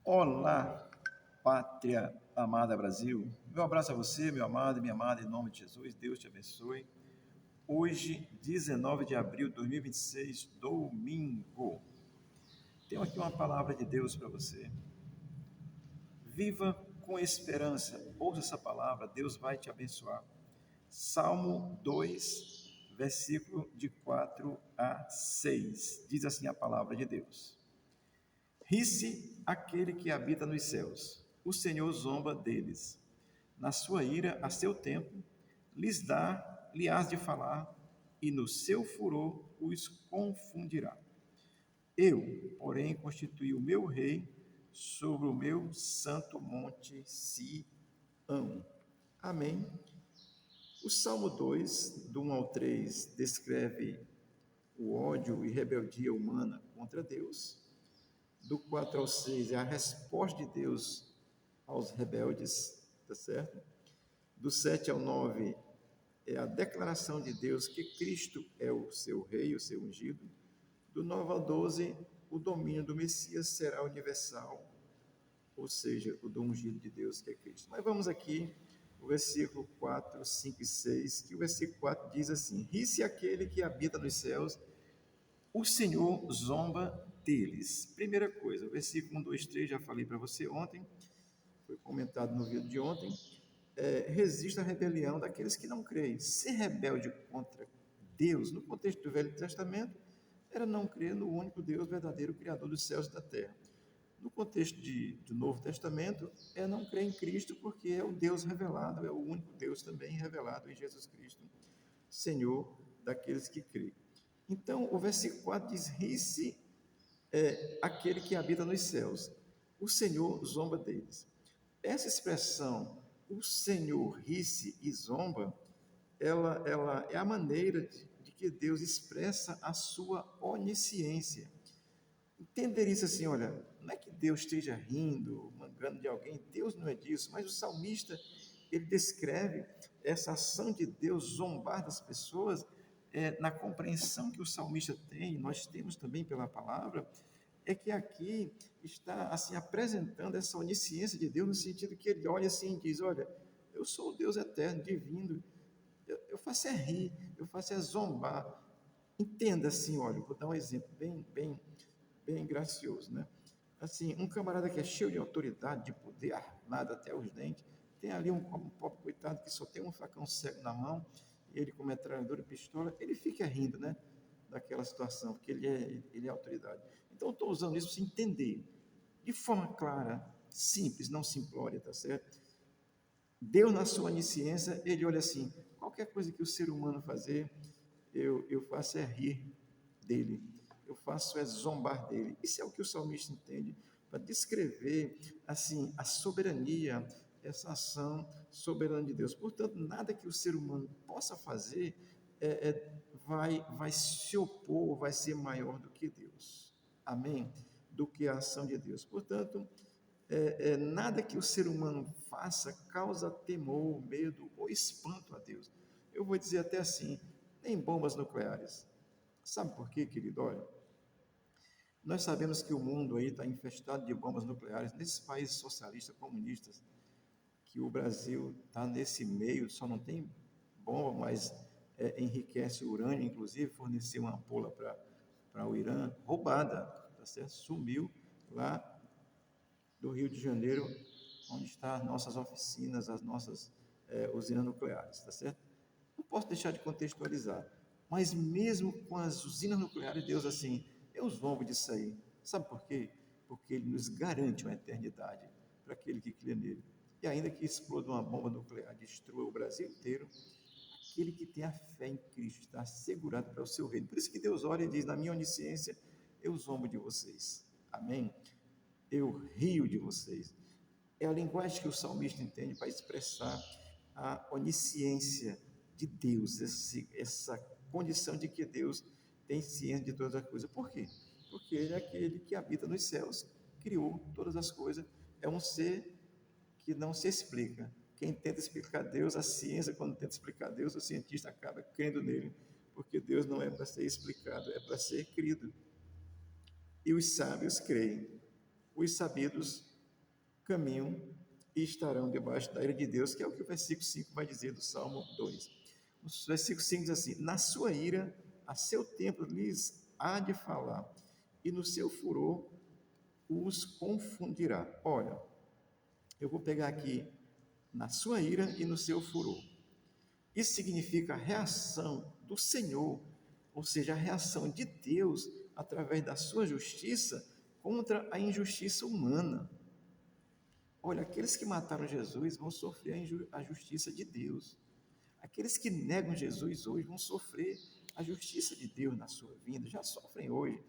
Olá, pátria amada Brasil. Meu abraço a você, meu amado e minha amada, em nome de Jesus. Deus te abençoe. Hoje, 19 de abril de 2026, domingo. Tenho aqui uma palavra de Deus para você. Viva com esperança. Ouça essa palavra, Deus vai te abençoar. Salmo 2, versículo de 4 a 6. Diz assim a palavra de Deus. Ri-se aquele que habita nos céus, o Senhor zomba deles. Na sua ira, a seu tempo, lhe hás de falar, e no seu furor os confundirá. Eu, porém, constituí o meu rei sobre o meu santo monte Sião. Amém. O Salmo 2, do 1 ao 3, descreve o ódio e rebeldia humana contra Deus. Do 4 ao 6 é a resposta de Deus aos rebeldes, tá certo? Do 7 ao 9 é a declaração de Deus que Cristo é o seu rei, o seu ungido. Do 9 ao 12, o domínio do Messias será universal, ou seja, o do ungido de Deus, que é Cristo. Mas vamos aqui, o versículo 4, 5 e 6, que o versículo 4 diz assim: Ri-se aquele que habita nos céus, o Senhor zomba deles. Primeira coisa, o versículo 1, 2, 3, já falei para você ontem, foi comentado no vídeo de ontem, resiste à rebelião daqueles que não creem. Ser rebelde contra Deus, no contexto do Velho Testamento, era não crer no único Deus verdadeiro, Criador dos céus e da terra. No contexto do Novo Testamento, é não crer em Cristo, porque é o Deus revelado, é o único Deus também revelado em Jesus Cristo, Senhor daqueles que creem. Então, o versículo 4 diz: ri-se aquele que habita nos céus, o Senhor zomba deles. Essa expressão, o Senhor ri-se e zomba, ela é a maneira de que Deus expressa a sua onisciência. Entender isso assim, olha, não é que Deus esteja rindo, mangando de alguém, Deus não é disso, mas o salmista, ele descreve essa ação de Deus zombar das pessoas, na compreensão que o salmista tem, nós temos também pela palavra, é que aqui está assim apresentando essa onisciência de Deus, no sentido que ele olha assim e diz, olha, eu sou o Deus eterno, divino, eu faço é rir, eu faço é zombar. Entenda assim, olha, vou dar um exemplo bem gracioso, né? Assim, um camarada que é cheio de autoridade, de poder, armado até os dentes, tem ali um pobre coitado que só tem um facão cego na mão, e ele com metralhadora e pistola, ele fica rindo, né? Daquela situação, porque ele é autoridade. Então, eu estou usando isso para você entender, de forma clara, simples, não simplória, tá certo? Deus, na sua onisciência, ele olha assim, qualquer coisa que o ser humano fazer, eu faço é rir dele, eu faço é zombar dele. Isso é o que o salmista entende para descrever assim a soberania, essa ação soberana de Deus. Portanto, nada que o ser humano possa fazer vai se opor, vai ser maior do que Deus. Amém? Do que a ação de Deus. Portanto, nada que o ser humano faça causa temor, medo ou espanto a Deus. Eu vou dizer até assim, nem bombas nucleares. Sabe por quê, querido? Olha, nós sabemos que o mundo aí está infestado de bombas nucleares, nesses países socialistas, comunistas, que o Brasil está nesse meio, só não tem bomba, mas enriquece o urânio, inclusive forneceu uma ampola para o Irã, roubada, tá certo? Sumiu lá do Rio de Janeiro, onde estão as nossas oficinas, as nossas usinas nucleares, tá certo? Não posso deixar de contextualizar, mas mesmo com as usinas nucleares, Deus assim, eu zombo disso aí. Sabe por quê? Porque Ele nos garante uma eternidade para aquele que crê nele. E ainda que exploda uma bomba nuclear, destrua o Brasil inteiro, aquele que tem a fé em Cristo está assegurado para o seu reino. Por isso que Deus olha e diz, na minha onisciência, eu zombo de vocês. Amém? Eu rio de vocês. É a linguagem que o salmista entende para expressar a onisciência de Deus, essa condição de que Deus tem ciência de todas as coisas. Por quê? Porque Ele é aquele que habita nos céus, criou todas as coisas, é um ser que não se explica. Quem tenta explicar Deus, a ciência, quando tenta explicar Deus, o cientista acaba crendo nele, porque Deus não é para ser explicado, é para ser crido. E os sábios creem, os sabidos caminho e estarão debaixo da ira de Deus, que é o que o versículo 5 vai dizer do Salmo 2. O versículo 5 diz assim: na sua ira, a seu tempo lhes há de falar, e no seu furor os confundirá. Olha, eu vou pegar aqui na sua ira e no seu furor. Isso significa a reação do Senhor, ou seja, a reação de Deus através da sua justiça contra a injustiça humana. Olha, aqueles que mataram Jesus vão sofrer a justiça de Deus. Aqueles que negam Jesus hoje vão sofrer a justiça de Deus na sua vida, já sofrem hoje.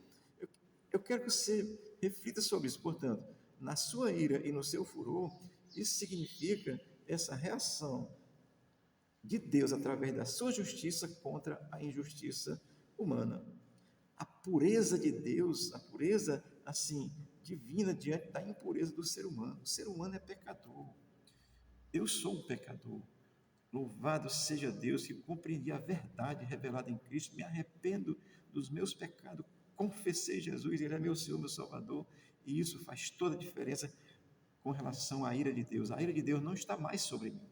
Eu quero que você reflita sobre isso. Portanto, na sua ira e no seu furor, isso significa essa reação de Deus através da sua justiça contra a injustiça humana. A pureza de Deus, a pureza assim divina diante da impureza do ser humano. O ser humano é pecador. Eu sou um pecador. Louvado seja Deus que compreendi a verdade revelada em Cristo. Me arrependo dos meus pecados. Confessei Jesus, Ele é meu Senhor, meu Salvador. E isso faz toda a diferença com relação à ira de Deus. A ira de Deus não está mais sobre mim.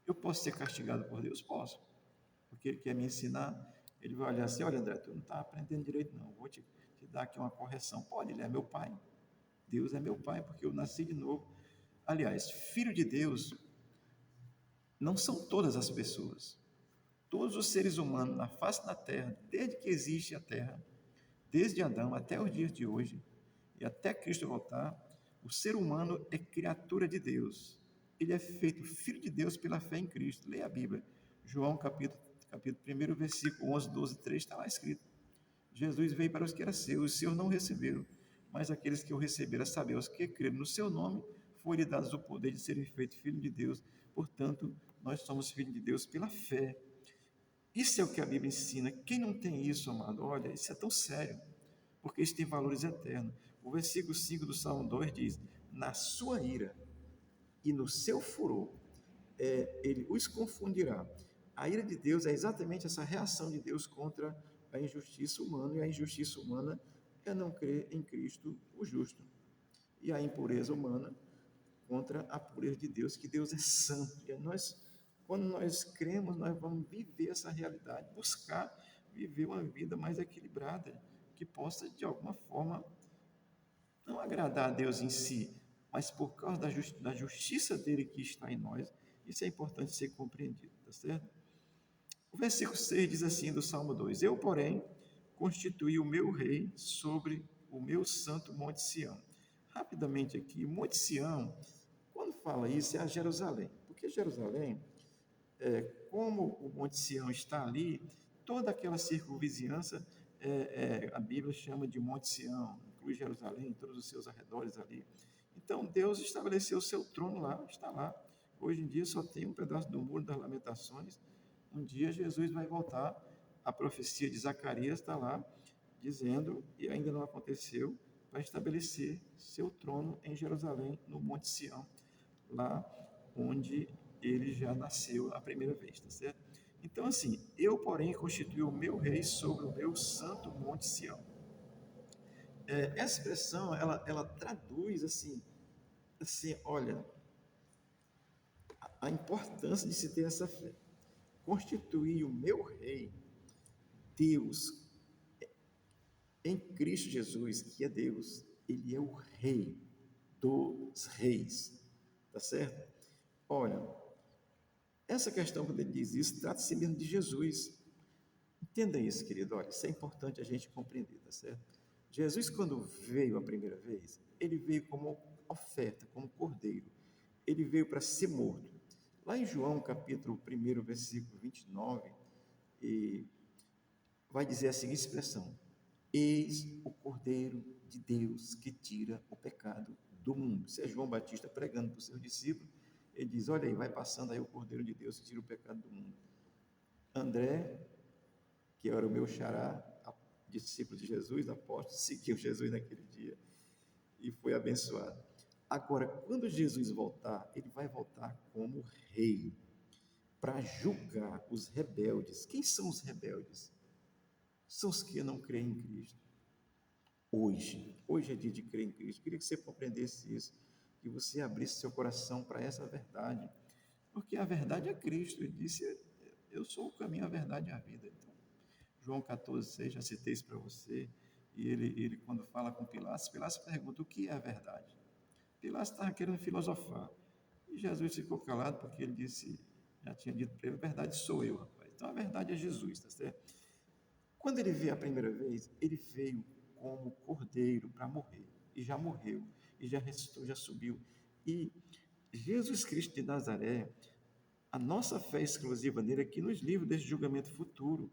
Eu posso ser castigado por Deus? Posso. Porque Ele quer me ensinar. Ele vai olhar assim: olha, André, tu não está aprendendo direito, não. Vou te dar aqui uma correção. Pode, Ele é meu Pai. Deus é meu Pai, porque eu nasci de novo. Aliás, filho de Deus não são todas as pessoas. Todos os seres humanos na face da terra, desde que existe a terra, desde Adão até os dias de hoje, e até Cristo voltar, o ser humano é criatura de Deus. Ele é feito filho de Deus pela fé em Cristo. Leia a Bíblia. João capítulo 1, versículo 11, 12, 3, está lá escrito. Jesus veio para os que eram seus, os seus não receberam, mas aqueles que o receberam, a saber, os que creram no seu nome, foi-lhe dado o poder de serem feitos filhos de Deus. Portanto, nós somos filhos de Deus pela fé. Isso é o que a Bíblia ensina. Quem não tem isso, amado, olha, isso é tão sério, porque isso tem valores eternos. O versículo 5 do Salmo 2 diz: na sua ira e no seu furor, ele os confundirá. A ira de Deus é exatamente essa reação de Deus contra a injustiça humana, e a injustiça humana é não crer em Cristo, o justo. E a impureza humana contra a pureza de Deus, que Deus é santo. E quando nós cremos, nós vamos viver essa realidade, buscar viver uma vida mais equilibrada, que possa, de alguma forma, não agradar a Deus em si, mas por causa da justiça dele que está em nós. Isso é importante ser compreendido, tá certo? O versículo 6 diz assim do Salmo 2: eu, porém, constituí o meu rei sobre o meu santo Monte Sião. Rapidamente aqui, Monte Sião, quando fala isso, é a Jerusalém, porque Jerusalém, como o Monte Sião está ali, toda aquela circunvizinhança, a Bíblia chama de Monte Sião, inclui Jerusalém, todos os seus arredores ali. Então, Deus estabeleceu o seu trono lá, está lá. Hoje em dia só tem um pedaço do Muro das Lamentações. Um dia Jesus vai voltar, a profecia de Zacarias está lá, dizendo, e ainda não aconteceu, vai estabelecer seu trono em Jerusalém, no Monte Sião, lá onde ele já nasceu a primeira vez, tá certo? Então, assim, eu, porém, constituí o meu rei sobre o meu santo Monte Sião. Essa expressão, ela traduz, assim, olha, a importância de se ter essa fé. Constituir o meu rei, Deus, em Cristo Jesus, que é Deus, Ele é o rei dos reis, tá certo? Olha, essa questão, quando ele diz isso, trata-se mesmo de Jesus. Entenda isso, querido, olha, isso é importante a gente compreender, tá certo? Jesus, quando veio a primeira vez, ele veio como oferta, como cordeiro. Ele veio para ser morto. Lá em João, capítulo 1, versículo 29, e vai dizer a seguinte expressão: eis o Cordeiro de Deus que tira o pecado do mundo. Isso é João Batista pregando para os seus discípulos. Ele diz: olha aí, vai passando aí o Cordeiro de Deus que tira o pecado do mundo. André, que era o meu xará, discípulo de Jesus, apóstolo, seguiu Jesus naquele dia e foi abençoado. Agora, quando Jesus voltar, ele vai voltar como rei para julgar os rebeldes. Quem são os rebeldes? São os que não creem em Cristo. Hoje é dia de crer em Cristo. Queria que você compreendesse isso. que você abrisse seu coração para essa verdade, porque a verdade é Cristo. Ele disse: eu sou o caminho, a verdade e a vida. Então, João 14,6, já citei isso para você, e ele quando fala com Pilatos, Pilatos pergunta: o que é a verdade? Pilatos estava querendo filosofar, e Jesus ficou calado porque ele disse, já tinha dito para ele: a verdade sou eu, rapaz. Então a verdade é Jesus, tá certo? Quando ele veio a primeira vez, ele veio como cordeiro para morrer, e já morreu, e já ressuscitou, já subiu. E Jesus Cristo de Nazaré, a nossa fé exclusiva nele é que nos livra desse julgamento futuro,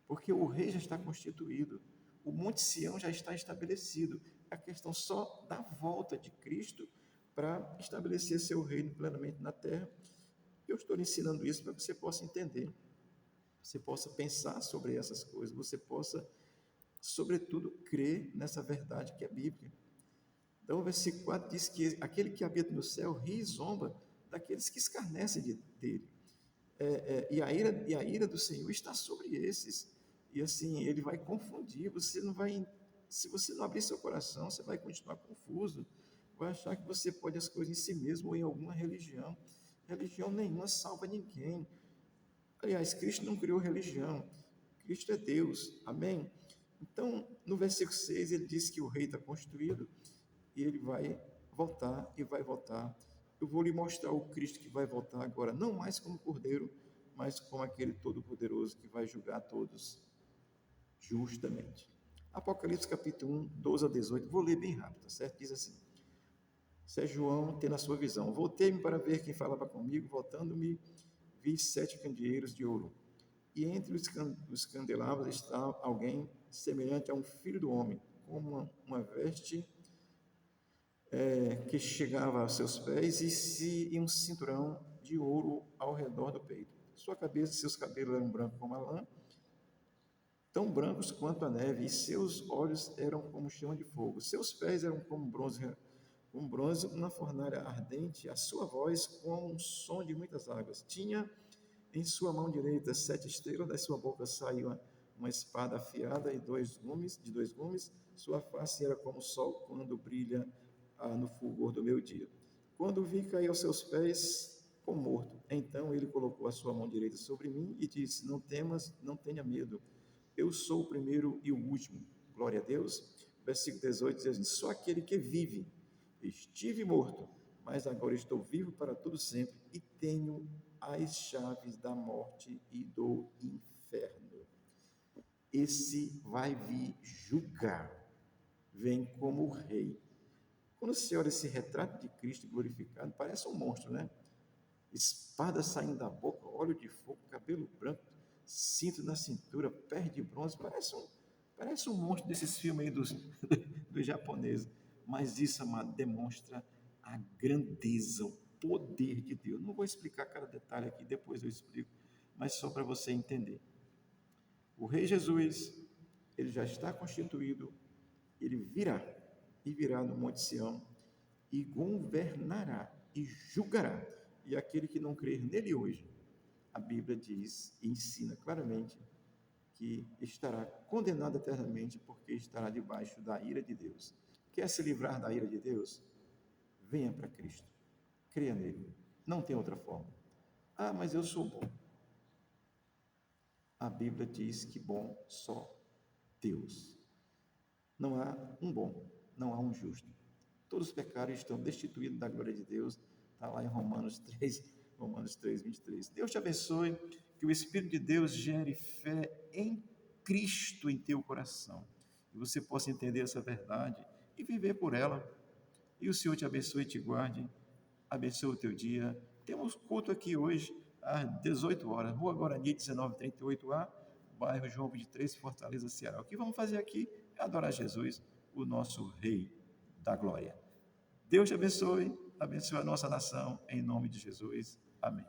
porque o rei já está constituído, o Monte Sião já está estabelecido. A questão só da volta de Cristo para estabelecer seu reino plenamente na terra. Eu estou lhe ensinando isso para que você possa entender, você possa pensar sobre essas coisas, você possa, sobretudo, crer nessa verdade que é bíblica. Então, o versículo 4 diz que aquele que habita no céu ri e zomba daqueles que escarnecem dele. E a ira do Senhor está sobre esses. E assim, ele vai confundir, você não vai, se você não abrir seu coração, você vai continuar confuso, vai achar que você pode as coisas em si mesmo ou em alguma religião. Religião nenhuma salva ninguém. Aliás, Cristo não criou religião, Cristo é Deus, amém? Então, no versículo 6, ele diz que o rei está constituído e ele vai voltar e vai voltar. Eu vou lhe mostrar o Cristo que vai voltar agora, não mais como cordeiro, mas como aquele todo-poderoso que vai julgar todos justamente. Apocalipse capítulo 1, 12 a 18, vou ler bem rápido, tá certo? Diz assim: isso é João tendo a sua visão. Voltei-me para ver quem falava comigo, voltando-me, vi 7 candeeiros de ouro. E entre os candelabros estava alguém semelhante a um filho do homem, com uma veste que chegava aos seus pés e um cinturão de ouro ao redor do peito. Sua cabeça e seus cabelos eram brancos como a lã, tão brancos quanto a neve, e seus olhos eram como chama de fogo. Seus pés eram como bronze na fornalha ardente, a sua voz como um som de muitas águas. Tinha em sua mão direita 7 estrelas, da sua boca saiu uma espada afiada e de dois gumes. Sua face era como o sol quando brilha no fulgor do meio-dia. Quando vi cair aos seus pés, como morto. Então ele colocou a sua mão direita sobre mim e disse: não temas, não tenha medo. Eu sou o primeiro e o último. Glória a Deus. Versículo 18 diz assim: só aquele que vive. Estive morto, mas agora estou vivo para todo sempre e tenho as chaves da morte e do inferno. Esse vai vir julgar, vem como rei. Quando você olha esse retrato de Cristo glorificado, parece um monstro, né? Espada saindo da boca, óleo de fogo, cabelo branco, cinto na cintura, pés de bronze, parece um monstro desses filmes aí dos japoneses. Mas isso, amado, demonstra a grandeza, o poder de Deus. Não vou explicar cada detalhe aqui, depois eu explico, mas só para você entender. O Rei Jesus, ele já está constituído, ele virá no Monte Sião e governará e julgará. E aquele que não crer nele hoje, a Bíblia diz e ensina claramente que estará condenado eternamente porque estará debaixo da ira de Deus. Quer se livrar da ira de Deus? Venha para Cristo. Creia nele. Não tem outra forma. Ah, mas eu sou bom. A Bíblia diz que bom só Deus. Não há um bom, não há um justo. Todos os pecados estão destituídos da glória de Deus. Está lá em Romanos 3, 23. Deus te abençoe, que o Espírito de Deus gere fé em Cristo em teu coração. Que você possa entender essa verdade e viver por ela. E o Senhor te abençoe e te guarde. Abençoe o teu dia. Temos culto aqui hoje às 18 horas, Rua Guarani, 1938A, bairro João 23, Fortaleza, Ceará. O que vamos fazer aqui é adorar Jesus, o nosso Rei da Glória. Deus te abençoe a nossa nação, em nome de Jesus. Amém.